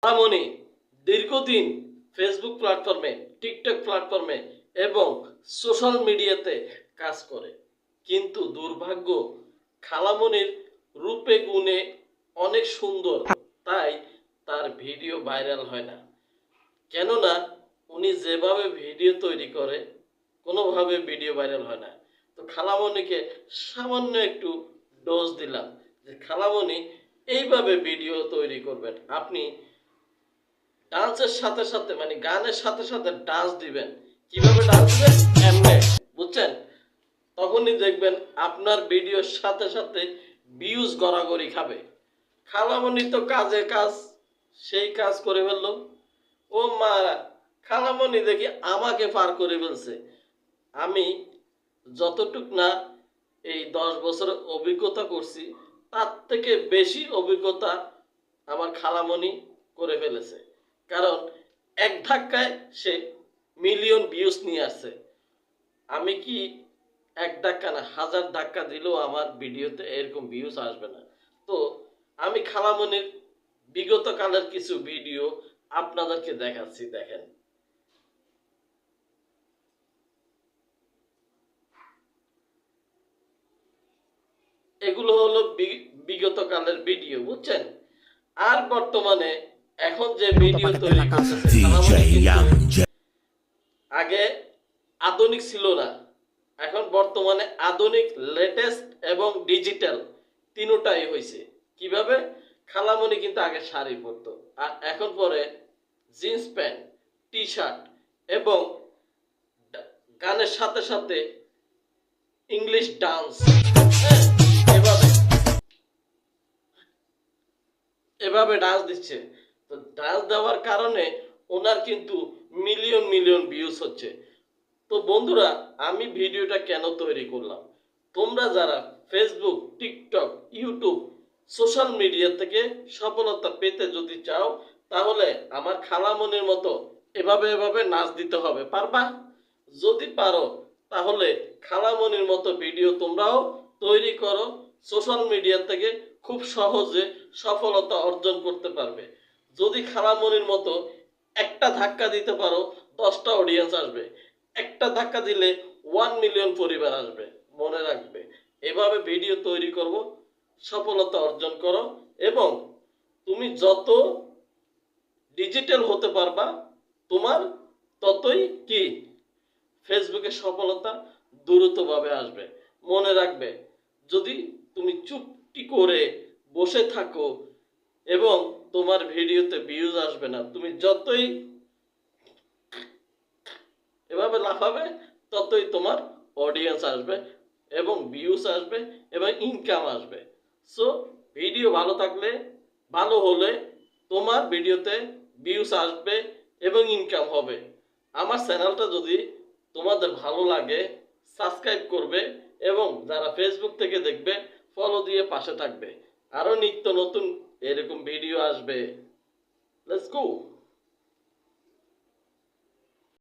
খালামণি দীর্ঘদিন ফেসবুক প্ল্যাটফর্মে, টিকটক প্ল্যাটফর্মে এবং সোশ্যাল মিডিয়াতে কাজ করে, কিন্তু দুর্ভাগ্য খালামণির রূপে গুণে অনেক সুন্দর, তাই তার ভিডিও ভাইরাল হয় না। কেননা উনি যেভাবে ভিডিও তৈরি করে কোনোভাবে ভিডিও ভাইরাল হয় না। তো খালামণিকে সামান্য একটু ডোজ দিলাম যে খালামণি এইভাবে ভিডিও তৈরি করবেন। আপনি ডান্সের সাথে সাথে মানে গানের সাথে সাথে ডান্স দিবেন। কিভাবে ডান্স দিবেন? এমনে, বুঝছেন? তখনই দেখবেন আপনার ভিডিওর সাথে সাথে ভিউজ গড়াগড়ি খাবে। খালামণি তো কাজে কাজ, সেই কাজ করে ফেললো। ও মা, খালামণি দেখি আমাকে পার করে ফেলছে। আমি যতটুক না এই 10 বছরের অভিজ্ঞতা করছি, তার থেকে বেশি অভিজ্ঞতা আমার খালামণি করে ফেলেছে। কারণ এক ধাক্কায় সে মিলিয়ন ভিউজ নিয়ে আসছে। আমি কি এক ধাক্কা না, 1000 ধাক্কা দিলেও আমার ভিডিওতে এরকম ভিউজ আসবে না। তো আমি খালামণির বিগত কালের কিছু ভিডিও আপনাদেরকে দেখাচ্ছি, দেখেন। এগুলো হলো বিগত কালের ভিডিও, বুঝছেন? আর বর্তমানে এখন যে ভিডিও তৈরি করতেছে খালামণি, কিন্তু আগে আধুনিক ছিল না, এখন বর্তমানে আধুনিক, লেটেস্ট এবং ডিজিটাল তিনটাই হয়েছে। কিভাবে? খালামণি কিন্তু আগে শাড়ি পরতো, আর এখন পরে জিন্স প্যান্ট, টি শার্ট এবং গানের সাথে সাথে ইংলিশ ডান্স। হ্যাঁ, এভাবে এভাবে ডান্স দিচ্ছে। তো ডান্স দেওয়ার কারণে ওনার কিন্তু মিলিয়ন মিলিয়ন ভিউজ হচ্ছে। তো বন্ধুরা, আমি ভিডিওটা কেন তৈরি করলাম? তোমরা যারা Facebook, TikTok, YouTube, social media থেকে সফলতা পেতে যদি চাও, তাহলে আমার খালামণির মতো এভাবে এভাবে নাচ দিতে হবে। পারবা? যদি পারো তাহলে খালামণির মতো ভিডিও তোমরাও তৈরি করো। সোশ্যাল মিডিয়া থেকে খুব সহজে সফলতা অর্জন করতে পারবে। যদি খালামণির মতো একটা ধাক্কা দিতে পারো, 10টা অডিয়েন্স আসবে। একটা ধাক্কা দিলে 1 মিলিয়ন পরিবার আসবে। মনে রাখবে, এভাবে ভিডিও তৈরি করব, সফলতা অর্জন করো, এবং তুমি যত ডিজিটাল হতে পারবা, তোমার ততই কি ফেসবুকে সফলতা দ্রুতভাবে আসবে। মনে রাখবে, যদি তুমি চুপটি করে বসে থাকো এবং তোমার ভিডিওতে ভিউজ আসবে না, তুমি যতই এভাবে লাফাবে ততই তোমার অডিয়েন্স আসবে এবং ভিউজ আসবে এবং ইনকাম আসবে। সো ভিডিও ভালো থাকলে, ভালো হলে তোমার ভিডিওতে ভিউজ আসবে এবং ইনকাম হবে। আমার চ্যানেলটা যদি তোমাদের ভালো লাগে, সাবস্ক্রাইব করবে, এবং যারা ফেসবুক থেকে দেখবে ফলো দিয়ে পাশে থাকবে। আরও নিত্য নতুন এরকম ভিডিও আসবে। Let's go.